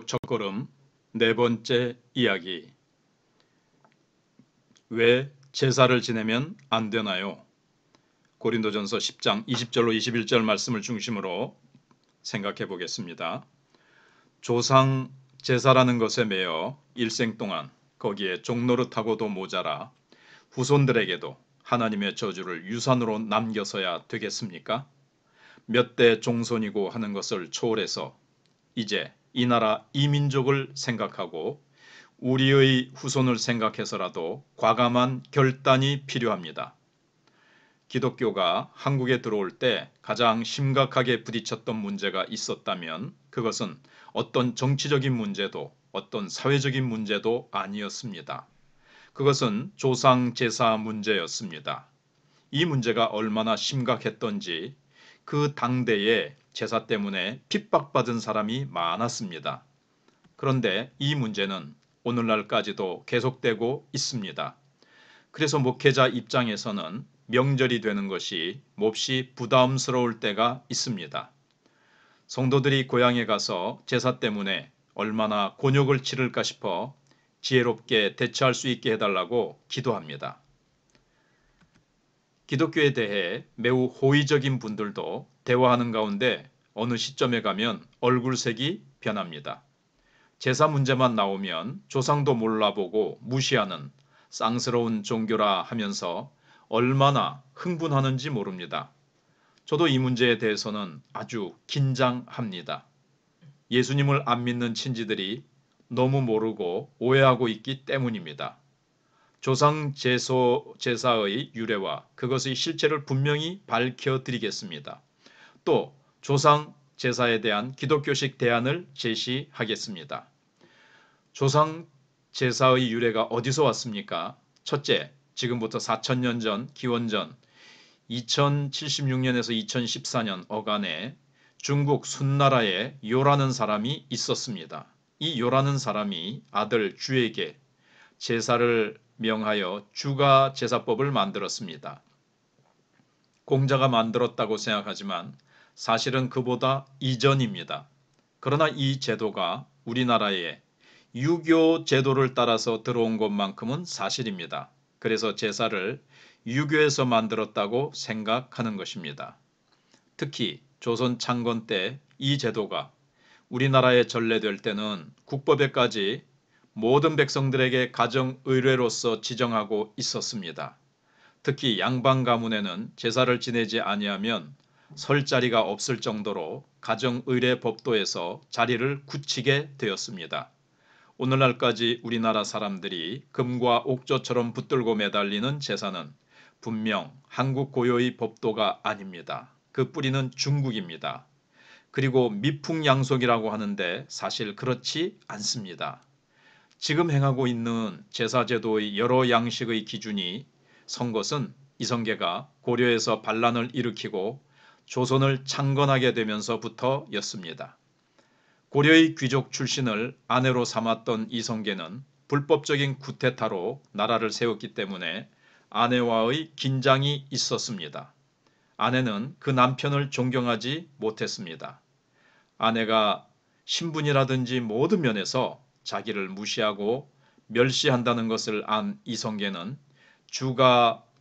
기독 첫걸음 네 번째 이야기. 왜 제사를 지내면 안 되나요? 고린도전서 10장 20절로 21절 말씀을 중심으로 생각해 보겠습니다. 조상 제사라는 것에 매여 일생 동안 거기에 종노릇하고도 모자라 후손들에게도 하나님의 저주를 유산으로 남겨서야 되겠습니까? 몇 대 종손이고 하는 것을 초월해서 이제 이 나라 이 민족을 생각하고 우리의 후손을 생각해서라도 과감한 결단이 필요합니다. 기독교가 한국에 들어올 때 가장 심각하게 부딪혔던 문제가 있었다면 그것은 어떤 정치적인 문제도 어떤 사회적인 문제도 아니었습니다. 그것은 조상 제사 문제였습니다. 이 문제가 얼마나 심각했던지 그 당대에 제사 때문에 핍박받은 사람이 많았습니다. 그런데 이 문제는 오늘날까지도 계속되고 있습니다. 그래서 목회자 입장에서는 명절이 되는 것이 몹시 부담스러울 때가 있습니다. 성도들이 고향에 가서 제사 때문에 얼마나 곤욕을 치를까 싶어 지혜롭게 대처할 수 있게 해달라고 기도합니다. 기독교에 대해 매우 호의적인 분들도 대화하는 가운데 어느 시점에 가면 얼굴색이 변합니다. 제사 문제만 나오면 조상도 몰라보고 무시하는 쌍스러운 종교라 하면서 얼마나 흥분하는지 모릅니다. 저도 이 문제에 대해서는 아주 긴장합니다. 예수님을 안 믿는 친지들이 너무 모르고 오해하고 있기 때문입니다. 조상 제사의 유래와 그것의 실체를 분명히 밝혀드리겠습니다. 또 조상 제사에 대한 기독교식 대안을 제시하겠습니다. 조상 제사의 유래가 어디서 왔습니까? 첫째, 지금부터 4,000년 전 기원전 2076년에서 2014년 어간에 중국 순나라에 요라는 사람이 있었습니다. 이 요라는 사람이 아들 주에게 제사를 명하여 주가 제사법을 만들었습니다. 공자가 만들었다고 생각하지만 사실은 그보다 이전입니다. 그러나 이 제도가 우리나라에 유교 제도를 따라서 들어온 것만큼은 사실입니다. 그래서 제사를 유교에서 만들었다고 생각하는 것입니다. 특히 조선 창건 때 이 제도가 우리나라에 전래될 때는 국법에까지 모든 백성들에게 가정의례로서 지정하고 있었습니다. 특히 양반 가문에는 제사를 지내지 아니하면 설 자리가 없을 정도로 가정의례 법도에서 자리를 굳히게 되었습니다. 오늘날까지 우리나라 사람들이 금과 옥조처럼 붙들고 매달리는 제사는 분명 한국 고유의 법도가 아닙니다. 그 뿌리는 중국입니다. 그리고 미풍양속이라고 하는데 사실 그렇지 않습니다. 지금 행하고 있는 제사제도의 여러 양식의 기준이 선 것은 이성계가 고려에서 반란을 일으키고 조선을 창건하게 되면서부터였습니다. 고려의 귀족 출신을 아내로 삼았던 이성계는 불법적인 쿠데타로 나라를 세웠기 때문에 아내와의 긴장이 있었습니다. 아내는 그 남편을 존경하지 못했습니다. 아내가 신분이라든지 모든 면에서 자기를 무시하고 멸시한다는 것을 안 이성계는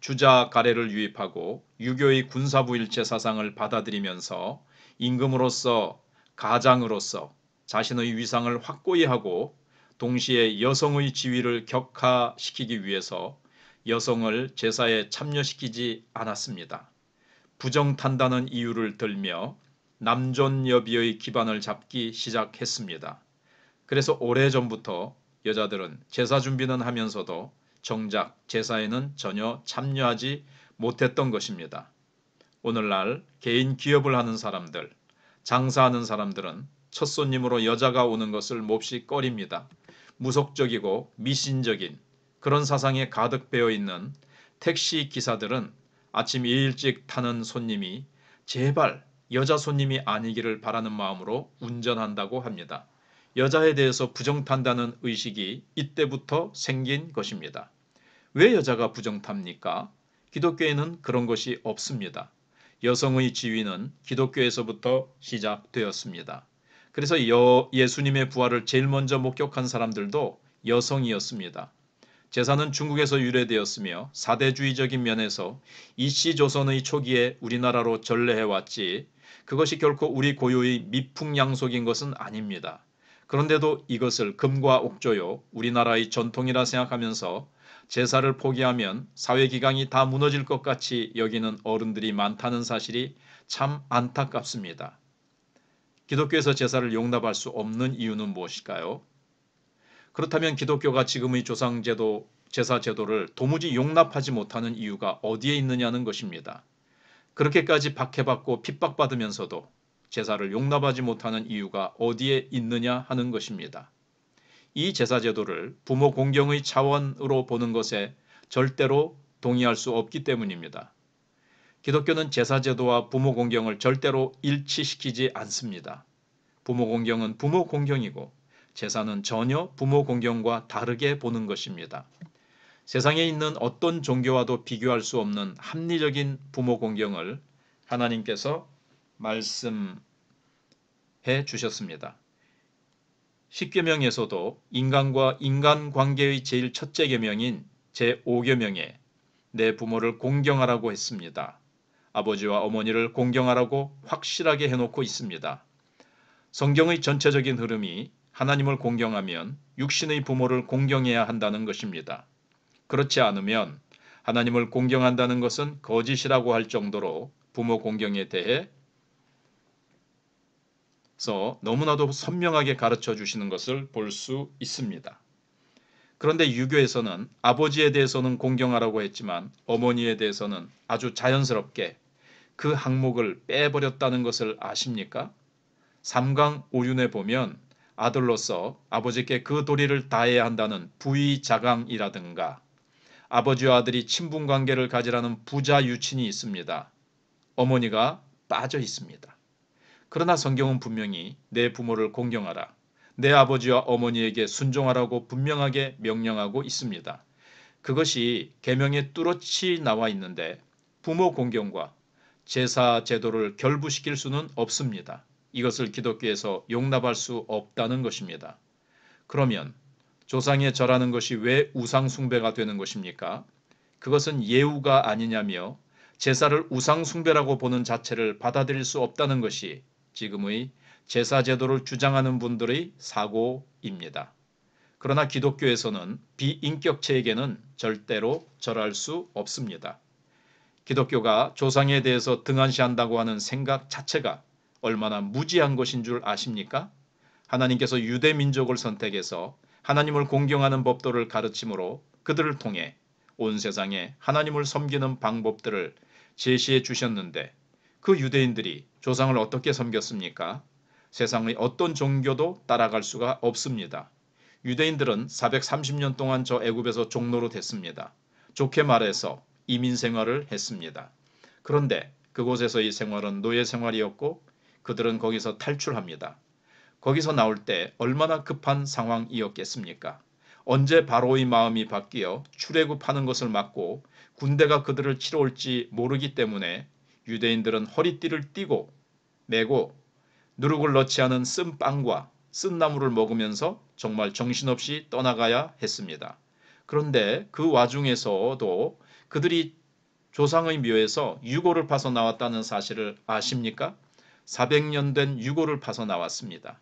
주자 가래를 유입하고 유교의 군사부일체 사상을 받아들이면서 임금으로서 가장으로서 자신의 위상을 확고히 하고 동시에 여성의 지위를 격화시키기 위해서 여성을 제사에 참여시키지 않았습니다. 부정탄다는 이유를 들며 남존여비의 기반을 잡기 시작했습니다. 그래서 오래전부터 여자들은 제사 준비는 하면서도 정작 제사에는 전혀 참여하지 못했던 것입니다. 오늘날 개인 기업을 하는 사람들, 장사하는 사람들은 첫 손님으로 여자가 오는 것을 몹시 꺼립니다. 무속적이고 미신적인 그런 사상에 가득 배어 있는 택시 기사들은 아침 일찍 타는 손님이 제발 여자 손님이 아니기를 바라는 마음으로 운전한다고 합니다. 여자에 대해서 부정탄다는 의식이 이때부터 생긴 것입니다. 왜 여자가 부정탑니까? 기독교에는 그런 것이 없습니다. 여성의 지위는 기독교에서부터 시작되었습니다. 그래서 예수님의 부활을 제일 먼저 목격한 사람들도 여성이었습니다. 제사는 중국에서 유래되었으며 사대주의적인 면에서 이씨 조선의 초기에 우리나라로 전래해왔지 그것이 결코 우리 고유의 미풍양속인 것은 아닙니다. 그런데도 이것을 금과 옥조요 우리나라의 전통이라 생각하면서 제사를 포기하면 사회기강이 다 무너질 것 같이 여기는 어른들이 많다는 사실이 참 안타깝습니다. 기독교에서 제사를 용납할 수 없는 이유는 무엇일까요? 그렇다면 기독교가 지금의 조상제도, 제사제도를 도무지 용납하지 못하는 이유가 어디에 있느냐는 것입니다. 그렇게까지 박해받고 핍박받으면서도 제사를 용납하지 못하는 이유가 어디에 있느냐 하는 것입니다. 이 제사제도를 부모 공경의 차원으로 보는 것에 절대로 동의할 수 없기 때문입니다. 기독교는 제사제도와 부모 공경을 절대로 일치시키지 않습니다. 부모 공경은 부모 공경이고 제사는 전혀 부모 공경과 다르게 보는 것입니다. 세상에 있는 어떤 종교와도 비교할 수 없는 합리적인 부모 공경을 하나님께서 말씀해 주셨습니다. 십계명에서도 인간과 인간관계의 제일 첫째 계명인 제5계명에 내 부모를 공경하라고 했습니다. 아버지와 어머니를 공경하라고 확실하게 해놓고 있습니다. 성경의 전체적인 흐름이 하나님을 공경하면 육신의 부모를 공경해야 한다는 것입니다. 그렇지 않으면 하나님을 공경한다는 것은 거짓이라고 할 정도로 부모 공경에 대해서 너무나도 선명하게 가르쳐 주시는 것을 볼 수 있습니다. 그런데 유교에서는 아버지에 대해서는 공경하라고 했지만 어머니에 대해서는 아주 자연스럽게 그 항목을 빼버렸다는 것을 아십니까? 삼강오륜에 보면 아들로서 아버지께 그 도리를 다해야 한다는 부의자강이라든가 아버지와 아들이 친분관계를 가지라는 부자유친이 있습니다. 어머니가 빠져 있습니다. 그러나 성경은 분명히 내 부모를 공경하라, 내 아버지와 어머니에게 순종하라고 분명하게 명령하고 있습니다. 그것이 계명에 뚜렷이 나와 있는데 부모 공경과 제사 제도를 결부시킬 수는 없습니다. 이것을 기독교에서 용납할 수 없다는 것입니다. 그러면 조상에 절하는 것이 왜 우상 숭배가 되는 것입니까? 그것은 예우가 아니냐며 제사를 우상 숭배라고 보는 자체를 받아들일 수 없다는 것이 지금의 제사 제도를 주장하는 분들의 사고입니다. 그러나 기독교에서는 비인격체에게는 절대로 절할 수 없습니다. 기독교가 조상에 대해서 등한시한다고 하는 생각 자체가 얼마나 무지한 것인 줄 아십니까? 하나님께서 유대 민족을 선택해서 하나님을 공경하는 법도를 가르침으로 그들을 통해 온 세상에 하나님을 섬기는 방법들을 제시해 주셨는데 그 유대인들이 조상을 어떻게 섬겼습니까? 세상의 어떤 종교도 따라갈 수가 없습니다. 유대인들은 430년 동안 저 애굽에서 종노로 됐습니다. 좋게 말해서 이민 생활을 했습니다. 그런데 그곳에서의 생활은 노예 생활이었고 그들은 거기서 탈출합니다. 거기서 나올 때 얼마나 급한 상황이었겠습니까? 언제 바로의 마음이 바뀌어 출애굽하는 것을 막고 군대가 그들을 치러 올지 모르기 때문에 유대인들은 허리띠를 띠고 메고 누룩을 넣지 않은 쓴 빵과 쓴 나물을 먹으면서 정말 정신없이 떠나가야 했습니다. 그런데 그 와중에서도 그들이 조상의 묘에서 유골을 파서 나왔다는 사실을 아십니까? 400년 된 유골을 파서 나왔습니다.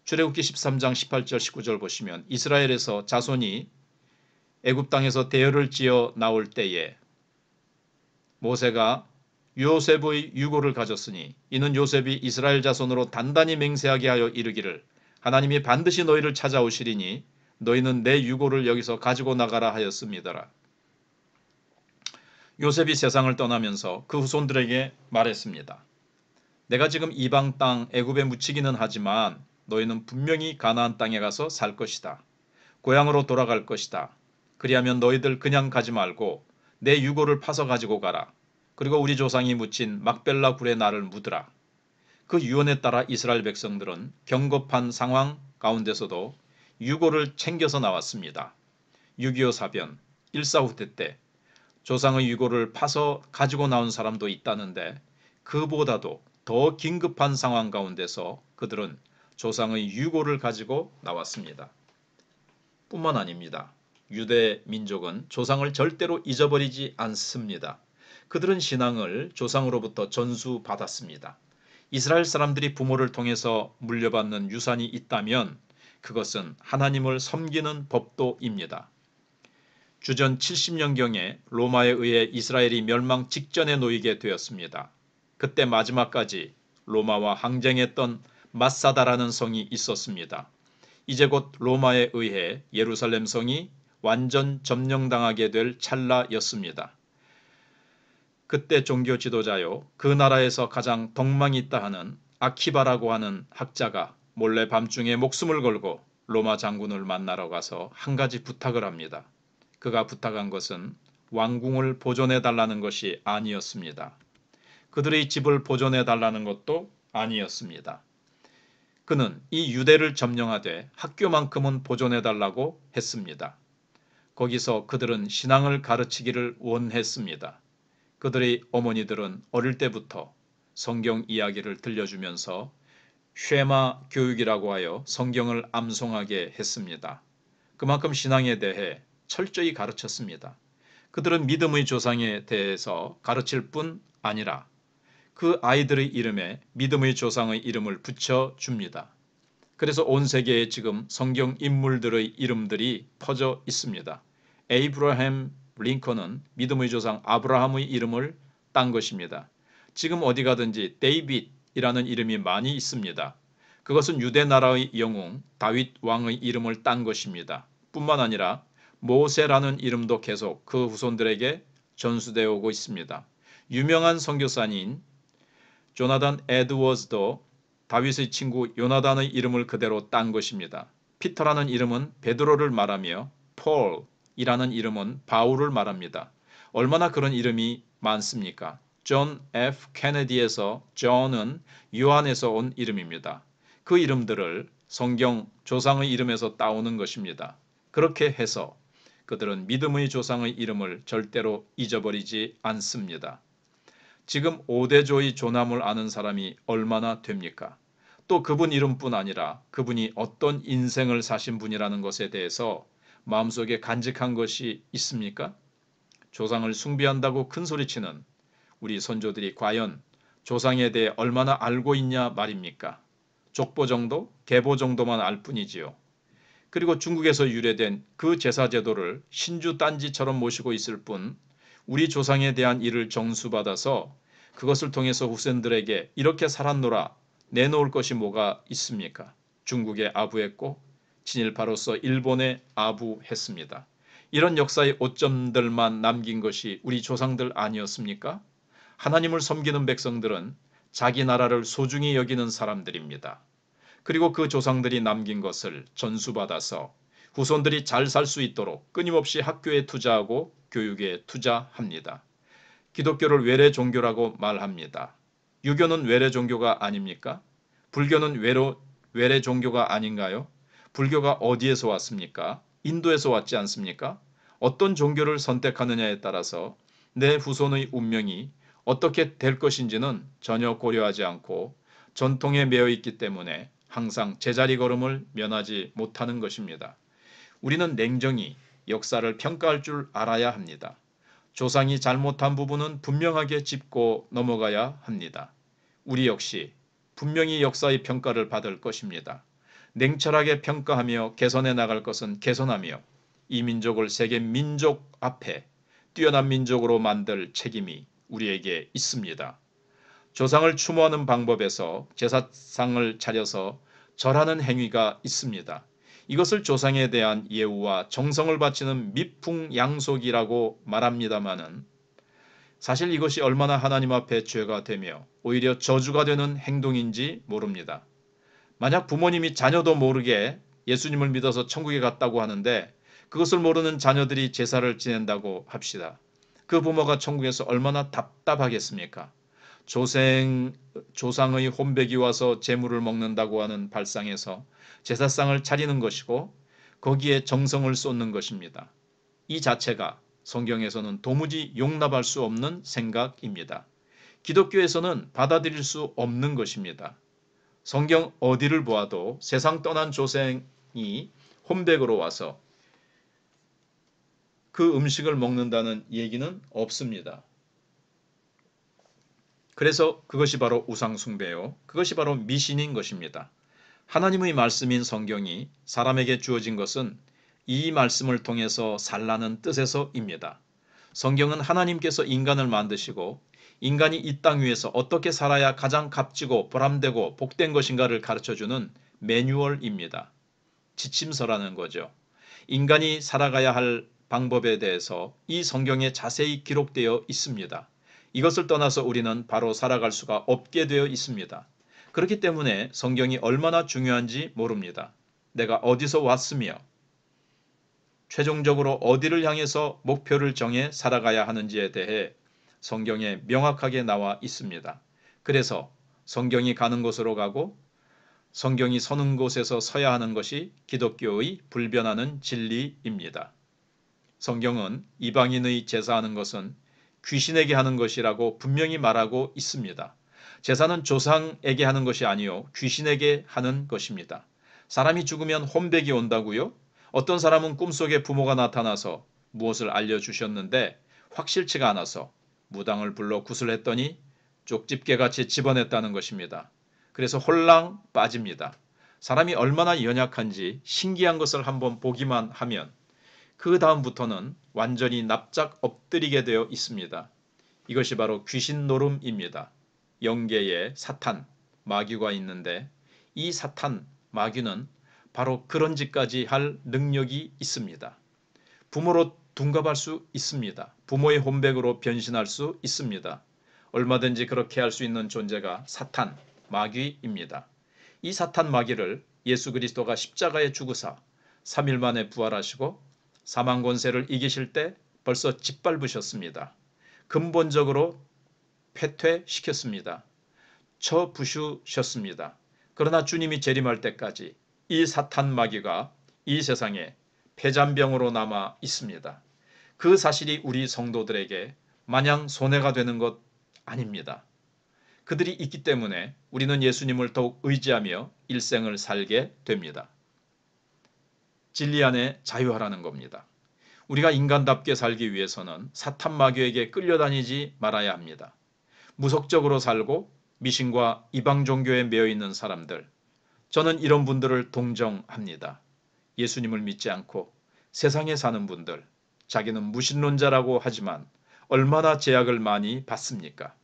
출애굽기 13장 18절 19절 보시면 이스라엘에서 자손이 애굽 땅에서 대열을 지어 나올 때에 모세가 요셉의 유골을 가졌으니 이는 요셉이 이스라엘 자손으로 단단히 맹세하게 하여 이르기를 하나님이 반드시 너희를 찾아오시리니 너희는 내 유골을 여기서 가지고 나가라 하였습니다라. 요셉이 세상을 떠나면서 그 후손들에게 말했습니다. 내가 지금 이방 땅 애굽에 묻히기는 하지만 너희는 분명히 가나안 땅에 가서 살 것이다. 고향으로 돌아갈 것이다. 그리하면 너희들 그냥 가지 말고 내 유골을 파서 가지고 가라. 그리고 우리 조상이 묻힌 막벨라 굴에 나를 묻으라. 그 유언에 따라 이스라엘 백성들은 경겁한 상황 가운데서도 유골을 챙겨서 나왔습니다. 6.25 사변, 일사후퇴 때 조상의 유골을 파서 가지고 나온 사람도 있다는데 그보다도 더 긴급한 상황 가운데서 그들은 조상의 유고를 가지고 나왔습니다. 뿐만 아닙니다. 유대 민족은 조상을 절대로 잊어버리지 않습니다. 그들은 신앙을 조상으로부터 전수받았습니다. 이스라엘 사람들이 부모를 통해서 물려받는 유산이 있다면 그것은 하나님을 섬기는 법도입니다. 주전 70년경에 로마에 의해 이스라엘이 멸망 직전에 놓이게 되었습니다. 그때 마지막까지 로마와 항쟁했던 마사다라는 성이 있었습니다. 이제 곧 로마에 의해 예루살렘 성이 완전 점령당하게 될 찰나였습니다. 그때 종교 지도자요, 그 나라에서 가장 덕망이 있다 하는 아키바라고 하는 학자가 몰래 밤중에 목숨을 걸고 로마 장군을 만나러 가서 한 가지 부탁을 합니다. 그가 부탁한 것은 왕궁을 보존해 달라는 것이 아니었습니다. 그들의 집을 보존해 달라는 것도 아니었습니다. 그는 이 유대를 점령하되 학교만큼은 보존해 달라고 했습니다. 거기서 그들은 신앙을 가르치기를 원했습니다. 그들의 어머니들은 어릴 때부터 성경 이야기를 들려주면서 쉐마 교육이라고 하여 성경을 암송하게 했습니다. 그만큼 신앙에 대해 철저히 가르쳤습니다. 그들은 믿음의 조상에 대해서 가르칠 뿐 아니라 그 아이들의 이름에 믿음의 조상의 이름을 붙여줍니다. 그래서 온 세계에 지금 성경 인물들의 이름들이 퍼져 있습니다. 에이브러햄 링컨은 믿음의 조상 아브라함의 이름을 딴 것입니다. 지금 어디 가든지 데이빗이라는 이름이 많이 있습니다. 그것은 유대 나라의 영웅 다윗 왕의 이름을 딴 것입니다. 뿐만 아니라 모세라는 이름도 계속 그 후손들에게 전수되어 오고 있습니다. 유명한 선교사인 조나단 에드워즈도 다윗의 친구 요나단의 이름을 그대로 딴 것입니다. 피터라는 이름은 베드로를 말하며 폴이라는 이름은 바울을 말합니다. 얼마나 그런 이름이 많습니까? 존 F. 케네디에서 존은 요한에서 온 이름입니다. 그 이름들을 성경 조상의 이름에서 따오는 것입니다. 그렇게 해서 그들은 믿음의 조상의 이름을 절대로 잊어버리지 않습니다. 지금 5대조의 조남을 아는 사람이 얼마나 됩니까? 또 그분 이름뿐 아니라 그분이 어떤 인생을 사신 분이라는 것에 대해서 마음속에 간직한 것이 있습니까? 조상을 숭배한다고 큰소리치는 우리 선조들이 과연 조상에 대해 얼마나 알고 있냐 말입니까? 족보 정도, 계보 정도만 알 뿐이지요. 그리고 중국에서 유래된 그 제사제도를 신주단지처럼 모시고 있을 뿐 우리 조상에 대한 일을 정수받아서 그것을 통해서 후손들에게 이렇게 살았노라 내놓을 것이 뭐가 있습니까? 중국에 아부했고 친일파로서 일본에 아부했습니다. 이런 역사의 오점들만 남긴 것이 우리 조상들 아니었습니까? 하나님을 섬기는 백성들은 자기 나라를 소중히 여기는 사람들입니다. 그리고 그 조상들이 남긴 것을 전수받아서 후손들이 잘 살 수 있도록 끊임없이 학교에 투자하고 교육에 투자합니다. 기독교를 외래 종교라고 말합니다. 유교는 외래 종교가 아닙니까? 불교는 외래 종교가 아닌가요? 불교가 어디에서 왔습니까? 인도에서 왔지 않습니까? 어떤 종교를 선택하느냐에 따라서 내 후손의 운명이 어떻게 될 것인지는 전혀 고려하지 않고 전통에 매여 있기 때문에 항상 제자리 걸음을 면하지 못하는 것입니다. 우리는 냉정히 역사를 평가할 줄 알아야 합니다. 조상이 잘못한 부분은 분명하게 짚고 넘어가야 합니다. 우리 역시 분명히 역사의 평가를 받을 것입니다. 냉철하게 평가하며 개선해 나갈 것은 개선하며 이 민족을 세계 민족 앞에 뛰어난 민족으로 만들 책임이 우리에게 있습니다. 조상을 추모하는 방법에서 제사상을 차려서 절하는 행위가 있습니다. 이것을 조상에 대한 예우와 정성을 바치는 미풍양속이라고 말합니다마는 사실 이것이 얼마나 하나님 앞에 죄가 되며 오히려 저주가 되는 행동인지 모릅니다. 만약 부모님이 자녀도 모르게 예수님을 믿어서 천국에 갔다고 하는데 그것을 모르는 자녀들이 제사를 지낸다고 합시다. 그 부모가 천국에서 얼마나 답답하겠습니까? 조상의 혼백이 와서 재물을 먹는다고 하는 발상에서 제사상을 차리는 것이고 거기에 정성을 쏟는 것입니다. 이 자체가 성경에서는 도무지 용납할 수 없는 생각입니다. 기독교에서는 받아들일 수 없는 것입니다. 성경 어디를 보아도 세상 떠난 조상이 혼백으로 와서 그 음식을 먹는다는 얘기는 없습니다. 그래서 그것이 바로 우상숭배요. 그것이 바로 미신인 것입니다. 하나님의 말씀인 성경이 사람에게 주어진 것은 이 말씀을 통해서 살라는 뜻에서입니다. 성경은 하나님께서 인간을 만드시고 인간이 이 땅 위에서 어떻게 살아야 가장 값지고 보람되고 복된 것인가를 가르쳐주는 매뉴얼입니다. 지침서라는 거죠. 인간이 살아가야 할 방법에 대해서 이 성경에 자세히 기록되어 있습니다. 이것을 떠나서 우리는 바로 살아갈 수가 없게 되어 있습니다. 그렇기 때문에 성경이 얼마나 중요한지 모릅니다. 내가 어디서 왔으며 최종적으로 어디를 향해서 목표를 정해 살아가야 하는지에 대해 성경에 명확하게 나와 있습니다. 그래서 성경이 가는 곳으로 가고 성경이 서는 곳에서 서야 하는 것이 기독교의 불변하는 진리입니다. 성경은 이방인의 제사하는 것은 귀신에게 하는 것이라고 분명히 말하고 있습니다. 제사는 조상에게 하는 것이 아니요 귀신에게 하는 것입니다. 사람이 죽으면 혼백이 온다고요? 어떤 사람은 꿈속에 부모가 나타나서 무엇을 알려주셨는데 확실치가 않아서 무당을 불러 구슬했더니 쪽집게같이 집어냈다는 것입니다. 그래서 홀랑 빠집니다. 사람이 얼마나 연약한지 신기한 것을 한번 보기만 하면 그 다음부터는 완전히 납작 엎드리게 되어 있습니다. 이것이 바로 귀신 노름입니다. 영계에 사탄, 마귀가 있는데 이 사탄, 마귀는 바로 그런 짓까지 할 능력이 있습니다. 부모로 둔갑할 수 있습니다. 부모의 혼백으로 변신할 수 있습니다. 얼마든지 그렇게 할 수 있는 존재가 사탄, 마귀입니다. 이 사탄 마귀를 예수 그리스도가 십자가에 죽으사 3일 만에 부활하시고 사망 권세를 이기실 때 벌써 짓밟으셨습니다. 근본적으로 폐퇴시켰습니다. 쳐부수셨습니다. 그러나 주님이 재림할 때까지 이 사탄 마귀가 이 세상에 폐잔병으로 남아 있습니다. 그 사실이 우리 성도들에게 마냥 손해가 되는 것 아닙니다. 그들이 있기 때문에 우리는 예수님을 더욱 의지하며 일생을 살게 됩니다. 진리 안에 자유하라는 겁니다. 우리가 인간답게 살기 위해서는 사탄 마귀에게 끌려다니지 말아야 합니다. 무속적으로 살고 미신과 이방 종교에 매여 있는 사람들, 저는 이런 분들을 동정합니다. 예수님을 믿지 않고 세상에 사는 분들, 자기는 무신론자라고 하지만 얼마나 제약을 많이 받습니까?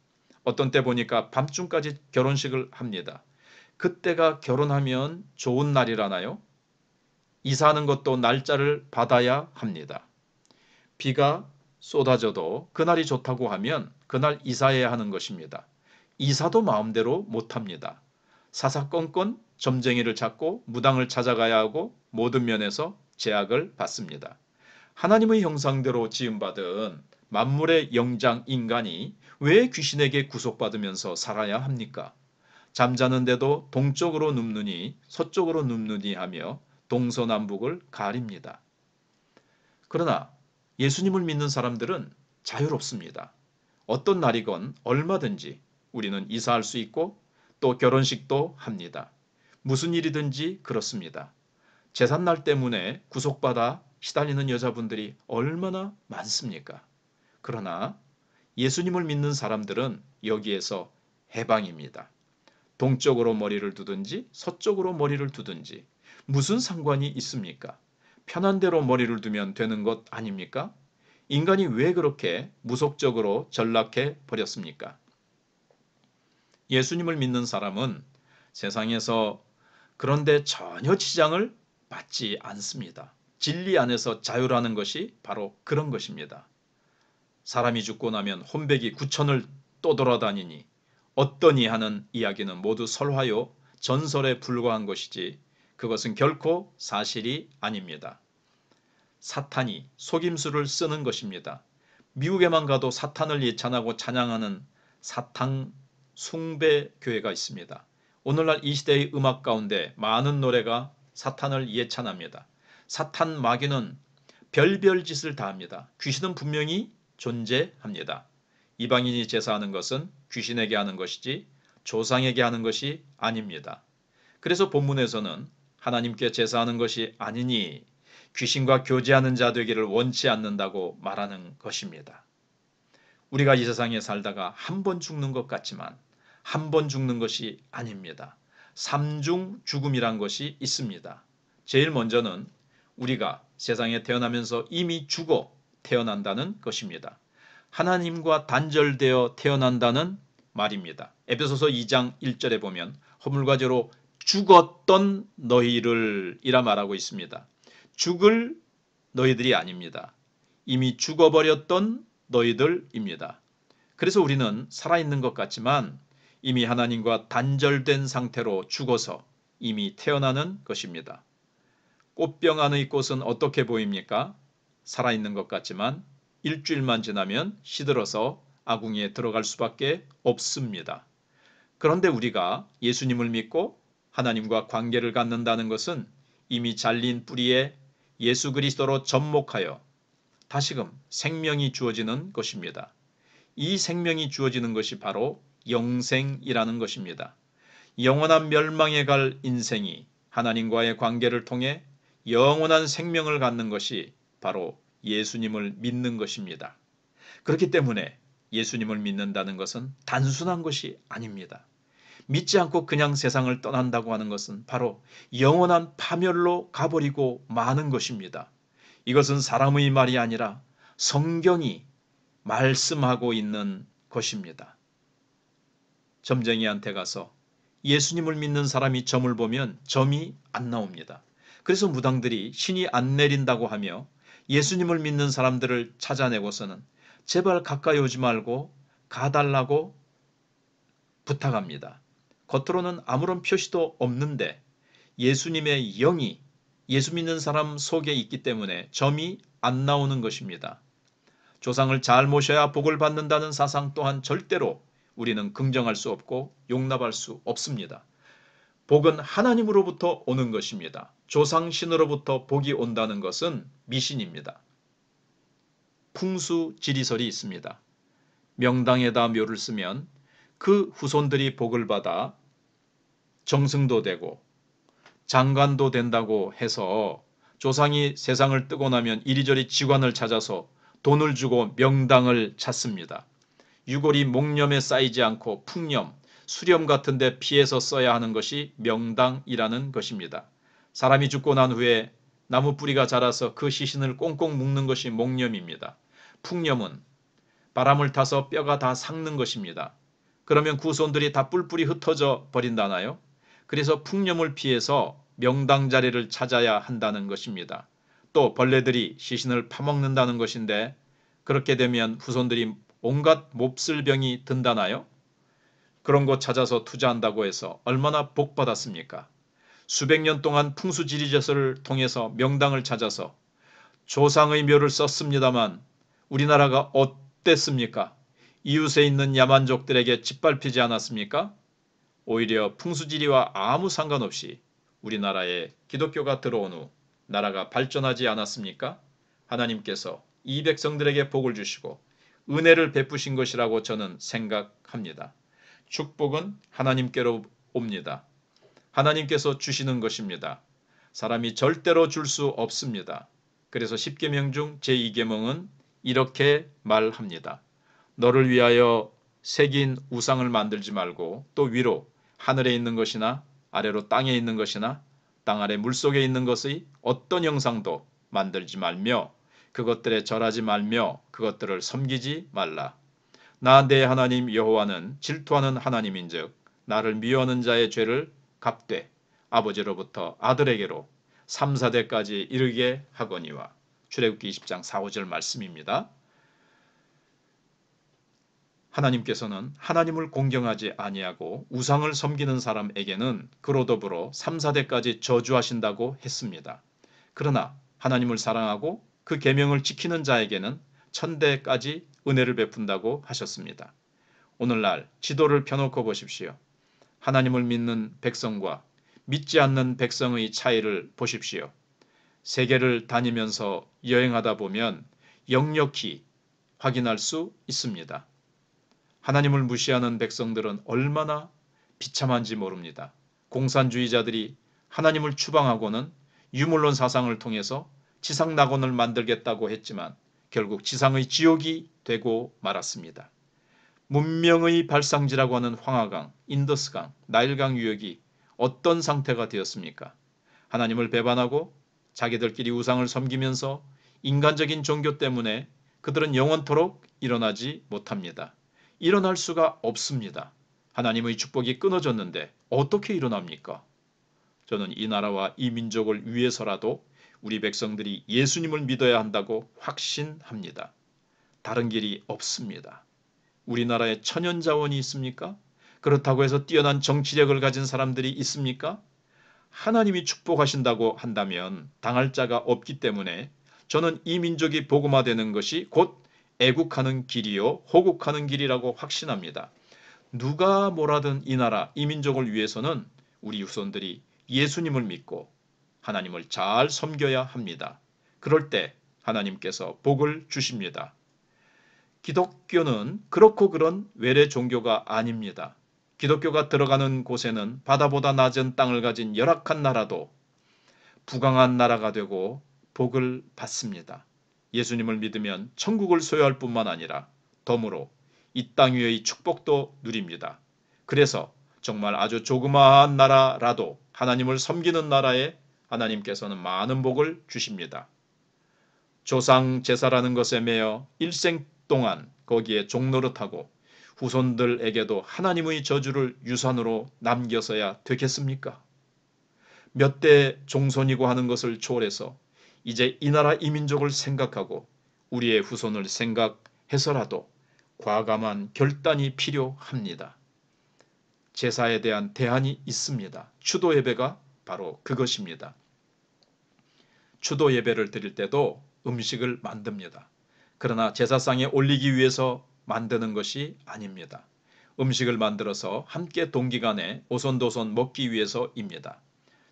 어떤 때 보니까 밤중까지 결혼식을 합니다. 그때가 결혼하면 좋은 날이라나요? 이사하는 것도 날짜를 받아야 합니다. 비가 쏟아져도 그날이 좋다고 하면 그날 이사해야 하는 것입니다. 이사도 마음대로 못합니다. 사사건건 점쟁이를 찾고 무당을 찾아가야 하고 모든 면에서 제약을 받습니다. 하나님의 형상대로 지음받은 만물의 영장 인간이 왜 귀신에게 구속받으면서 살아야 합니까? 잠자는데도 동쪽으로 눕느니 서쪽으로 눕느니 하며 동서남북을 가립니다. 그러나 예수님을 믿는 사람들은 자유롭습니다. 어떤 날이건 얼마든지 우리는 이사할 수 있고 또 결혼식도 합니다. 무슨 일이든지 그렇습니다. 제삿날 때문에 구속받아 시달리는 여자분들이 얼마나 많습니까? 그러나 예수님을 믿는 사람들은 여기에서 해방입니다. 동쪽으로 머리를 두든지 서쪽으로 머리를 두든지 무슨 상관이 있습니까? 편한 대로 머리를 두면 되는 것 아닙니까? 인간이 왜 그렇게 무속적으로 전락해 버렸습니까? 예수님을 믿는 사람은 세상에서 그런데 전혀 지장을 받지 않습니다. 진리 안에서 자유라는 것이 바로 그런 것입니다. 사람이 죽고 나면 혼백이 구천을 떠돌아다니니 어떠니 하는 이야기는 모두 설화요 전설에 불과한 것이지 그것은 결코 사실이 아닙니다. 사탄이 속임수를 쓰는 것입니다. 미국에만 가도 사탄을 예찬하고 찬양하는 사탄 숭배 교회가 있습니다. 오늘날 이 시대의 음악 가운데 많은 노래가 사탄을 예찬합니다. 사탄 마귀는 별별 짓을 다 합니다. 귀신은 분명히 존재합니다. 이방인이 제사하는 것은 귀신에게 하는 것이지 조상에게 하는 것이 아닙니다. 그래서 본문에서는 하나님께 제사하는 것이 아니니 귀신과 교제하는 자 되기를 원치 않는다고 말하는 것입니다. 우리가 이 세상에 살다가 한 번 죽는 것 같지만 한 번 죽는 것이 아닙니다. 삼중 죽음이란 것이 있습니다. 제일 먼저는 우리가 세상에 태어나면서 이미 죽어 태어난다는 것입니다. 하나님과 단절되어 태어난다는 말입니다. 에베소서 2장 1절에 보면 허물과 죄로 죽었던 너희를 이라 말하고 있습니다. 죽을 너희들이 아닙니다. 이미 죽어버렸던 너희들입니다. 그래서 우리는 살아있는 것 같지만 이미 하나님과 단절된 상태로 죽어서 이미 태어나는 것입니다. 꽃병 안의 꽃은 어떻게 보입니까? 살아있는 것 같지만 일주일만 지나면 시들어서 아궁이에 들어갈 수밖에 없습니다. 그런데 우리가 예수님을 믿고 하나님과 관계를 갖는다는 것은 이미 잘린 뿌리에 예수 그리스도로 접목하여 다시금 생명이 주어지는 것입니다. 이 생명이 주어지는 것이 바로 영생이라는 것입니다. 영원한 멸망에 갈 인생이 하나님과의 관계를 통해 영원한 생명을 갖는 것이 바로 예수님을 믿는 것입니다. 그렇기 때문에 예수님을 믿는다는 것은 단순한 것이 아닙니다. 믿지 않고 그냥 세상을 떠난다고 하는 것은 바로 영원한 파멸로 가버리고 마는 것입니다. 이것은 사람의 말이 아니라 성경이 말씀하고 있는 것입니다. 점쟁이한테 가서 예수님을 믿는 사람이 점을 보면 점이 안 나옵니다. 그래서 무당들이 신이 안 내린다고 하며 예수님을 믿는 사람들을 찾아내고서는 제발 가까이 오지 말고 가달라고 부탁합니다. 겉으로는 아무런 표시도 없는데 예수님의 영이 예수 믿는 사람 속에 있기 때문에 점이 안 나오는 것입니다. 조상을 잘 모셔야 복을 받는다는 사상 또한 절대로 우리는 긍정할 수 없고 용납할 수 없습니다. 복은 하나님으로부터 오는 것입니다. 조상신으로부터 복이 온다는 것은 미신입니다. 풍수지리설이 있습니다. 명당에다 묘를 쓰면 그 후손들이 복을 받아 정승도 되고 장관도 된다고 해서 조상이 세상을 뜨고 나면 이리저리 직관을 찾아서 돈을 주고 명당을 찾습니다. 유골이 목념에 쌓이지 않고 풍념, 수렴 같은 데 피해서 써야 하는 것이 명당이라는 것입니다. 사람이 죽고 난 후에 나무 뿌리가 자라서 그 시신을 꽁꽁 묶는 것이 목념입니다. 풍념은 바람을 타서 뼈가 다 삭는 것입니다. 그러면 후손들이 다 뿔뿔이 흩어져 버린다나요? 그래서 풍념을 피해서 명당 자리를 찾아야 한다는 것입니다. 또 벌레들이 시신을 파먹는다는 것인데 그렇게 되면 후손들이 온갖 몹쓸 병이 든다나요? 그런 곳 찾아서 투자한다고 해서 얼마나 복 받았습니까? 수백 년 동안 풍수지리제설을 통해서 명당을 찾아서 조상의 묘를 썼습니다만 우리나라가 어땠습니까? 이웃에 있는 야만족들에게 짓밟히지 않았습니까? 오히려 풍수지리와 아무 상관없이 우리나라에 기독교가 들어온 후 나라가 발전하지 않았습니까? 하나님께서 이 백성들에게 복을 주시고 은혜를 베푸신 것이라고 저는 생각합니다. 축복은 하나님께로 옵니다. 하나님께서 주시는 것입니다. 사람이 절대로 줄 수 없습니다. 그래서 10계명 중 제2계명은 이렇게 말합니다. 너를 위하여 새긴 우상을 만들지 말고 또 위로 하늘에 있는 것이나 아래로 땅에 있는 것이나 땅 아래 물속에 있는 것의 어떤 형상도 만들지 말며 그것들에 절하지 말며 그것들을 섬기지 말라. 나 내 하나님 여호와는 질투하는 하나님인즉 나를 미워하는 자의 죄를 갚되 아버지로부터 아들에게로 3, 4대까지 이르게 하거니와. 출애굽기 20장 4, 5절 말씀입니다. 하나님께서는 하나님을 공경하지 아니하고 우상을 섬기는 사람에게는 그로 더불어 3, 4대까지 저주하신다고 했습니다. 그러나 하나님을 사랑하고 그 계명을 지키는 자에게는 1000대까지 은혜를 베푼다고 하셨습니다. 오늘날 지도를 펴놓고 보십시오. 하나님을 믿는 백성과 믿지 않는 백성의 차이를 보십시오. 세계를 다니면서 여행하다 보면 역력히 확인할 수 있습니다. 하나님을 무시하는 백성들은 얼마나 비참한지 모릅니다. 공산주의자들이 하나님을 추방하고는 유물론 사상을 통해서 지상 낙원을 만들겠다고 했지만 결국 지상의 지옥이 되고 말았습니다. 문명의 발상지라고 하는 황하강, 인더스강, 나일강 유역이 어떤 상태가 되었습니까? 하나님을 배반하고 자기들끼리 우상을 섬기면서 인간적인 종교 때문에 그들은 영원토록 일어나지 못합니다. 일어날 수가 없습니다. 하나님의 축복이 끊어졌는데 어떻게 일어납니까? 저는 이 나라와 이 민족을 위해서라도 우리 백성들이 예수님을 믿어야 한다고 확신합니다. 다른 길이 없습니다. 우리나라에 천연자원이 있습니까? 그렇다고 해서 뛰어난 정치력을 가진 사람들이 있습니까? 하나님이 축복하신다고 한다면 당할 자가 없기 때문에 저는 이 민족이 복음화되는 것이 곧 애국하는 길이요 호국하는 길이라고 확신합니다. 누가 뭐라든 이 나라 이 민족을 위해서는 우리 후손들이 예수님을 믿고 하나님을 잘 섬겨야 합니다. 그럴 때 하나님께서 복을 주십니다. 기독교는 그렇고 그런 외래 종교가 아닙니다. 기독교가 들어가는 곳에는 바다보다 낮은 땅을 가진 열악한 나라도 부강한 나라가 되고 복을 받습니다. 예수님을 믿으면 천국을 소유할 뿐만 아니라 덤으로 이 땅 위의 축복도 누립니다. 그래서 정말 아주 조그마한 나라라도 하나님을 섬기는 나라에 하나님께서는 많은 복을 주십니다. 조상 제사라는 것에 매여 일생 동안 거기에 종노릇하고 후손들에게도 하나님의 저주를 유산으로 남겨서야 되겠습니까? 몇 대 종손이고 하는 것을 초월해서 이제 이 나라 이 민족을 생각하고 우리의 후손을 생각해서라도 과감한 결단이 필요합니다. 제사에 대한 대안이 있습니다. 추도 예배가 바로 그것입니다. 추도 예배를 드릴 때도 음식을 만듭니다. 그러나 제사상에 올리기 위해서 만드는 것이 아닙니다. 음식을 만들어서 함께 동기간에 오손도손 먹기 위해서입니다.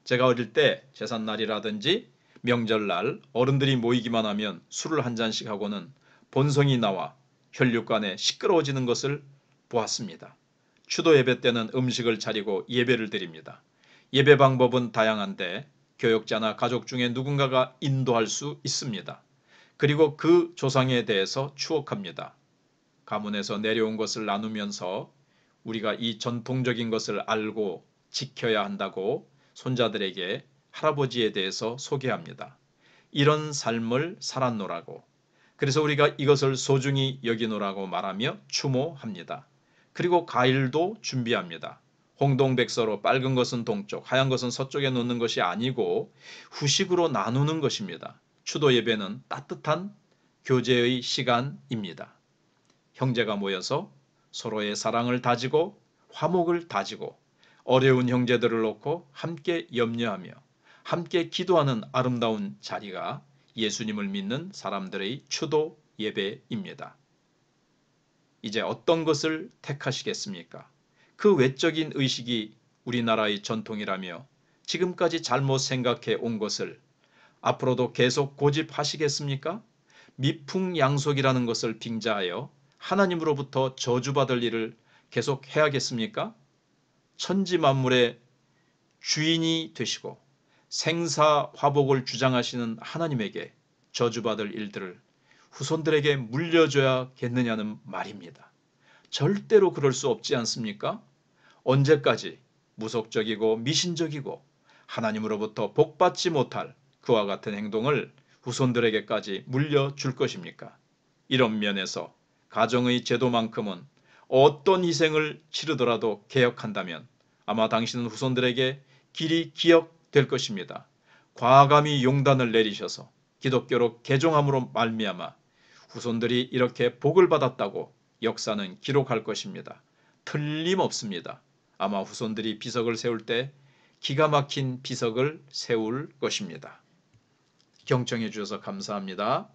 제가 어릴 때 제삿날이라든지 명절날 어른들이 모이기만 하면 술을 한 잔씩 하고는 본성이 나와 혈육간에 시끄러워지는 것을 보았습니다. 추도 예배 때는 음식을 차리고 예배를 드립니다. 예배 방법은 다양한데 교역자나 가족 중에 누군가가 인도할 수 있습니다. 그리고 그 조상에 대해서 추억합니다. 가문에서 내려온 것을 나누면서 우리가 이 전통적인 것을 알고 지켜야 한다고 손자들에게 할아버지에 대해서 소개합니다. 이런 삶을 살았노라고. 그래서 우리가 이것을 소중히 여기노라고 말하며 추모합니다. 그리고 과일도 준비합니다. 홍동백서로 빨간 것은 동쪽, 하얀 것은 서쪽에 놓는 것이 아니고 후식으로 나누는 것입니다. 추도 예배는 따뜻한 교제의 시간입니다. 형제가 모여서 서로의 사랑을 다지고 화목을 다지고 어려운 형제들을 놓고 함께 염려하며 함께 기도하는 아름다운 자리가 예수님을 믿는 사람들의 추도 예배입니다. 이제 어떤 것을 택하시겠습니까? 그 외적인 의식이 우리나라의 전통이라며 지금까지 잘못 생각해 온 것을 앞으로도 계속 고집하시겠습니까? 미풍양속이라는 것을 빙자하여 하나님으로부터 저주받을 일을 계속 해야겠습니까? 천지만물의 주인이 되시고 생사화복을 주장하시는 하나님에게 저주받을 일들을 후손들에게 물려줘야겠느냐는 말입니다. 절대로 그럴 수 없지 않습니까? 언제까지 무속적이고 미신적이고 하나님으로부터 복받지 못할 그와 같은 행동을 후손들에게까지 물려줄 것입니까? 이런 면에서 가정의 제도만큼은 어떤 희생을 치르더라도 개혁한다면 아마 당신은 후손들에게 길이 기억될 것입니다. 과감히 용단을 내리셔서 기독교로 개종함으로 말미암아 후손들이 이렇게 복을 받았다고 역사는 기록할 것입니다. 틀림없습니다. 아마 후손들이 비석을 세울 때 기가 막힌 비석을 세울 것입니다. 경청해 주셔서 감사합니다.